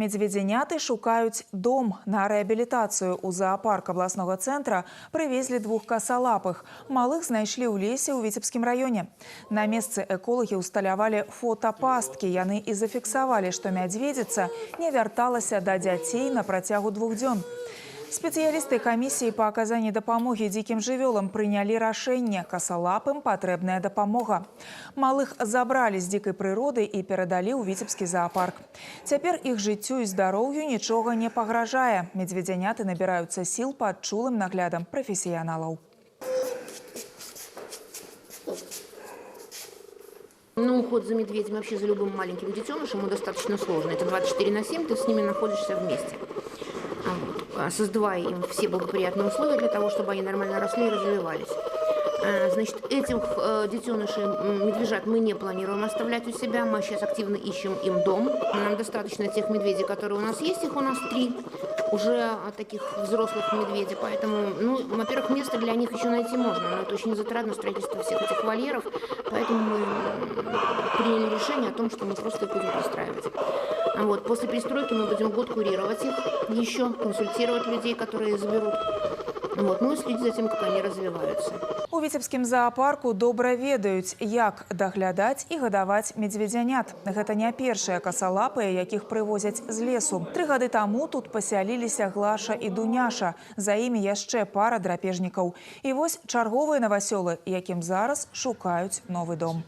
Медведзяняты шукаюць дом. На рэабілітацыю ў зоапарк абласнога цэнтра прывезлі двух касалапых. Малых знайшлі ў лесе ў Віцебскім раёне. На месцы эколагі усталявалі фотапасткі. Яны і зафіксавалі, што мядзведзіца не вярталася да дзяцей на працягу 2 дзён. Спецыялісты камісіі па аказанні дапамогі дзікім жывёлам прынялі рашэнне. Касалапым патрэбная дапамога. Малых забралі з дзікай прыроды і перадалі ў Віцебскі зоапарк. Цяпер іх жыццю і здароўю нічога не пагражае. Медведзяняты набіраюцца сіл пад чулым наглядам прафесіяналаў. Ну, уход за медведем, вообще за любым маленьким детенышем, достаточно сложно. Это 24/7, ты с ними находишься вместе. Создавая им все благоприятные условия для того, чтобы они нормально росли и развивались. Значит, этих детенышей медвежат мы не планируем оставлять у себя. Мы сейчас активно ищем им дом. Нам достаточно тех медведей, которые у нас есть. Их у нас 3 уже таких взрослых медведей. Поэтому, ну, во-первых, место для них еще найти можно. Но это очень затратно, строительство всех этих вольеров. Поэтому мы приняли решение о том, что мы просто их будем пристраивать. Вот. После пристройки мы будем год курировать их еще, консультировать людей, которые заберут. Вот. Ну и следить за тем, как они развиваются. У Віцебскім зоапарку добра ведаюць, як даглядаць і гадаваць медведзянят. Гэта не першыя касалапыя, якіх прывозяць з лесу. 3 гады таму тут пасяліліся Глаша і Дуняша. За імі яшчэ пара драпежнікаў. І вось чарговыя навасёлы, якім зараз шукаюць новы дом.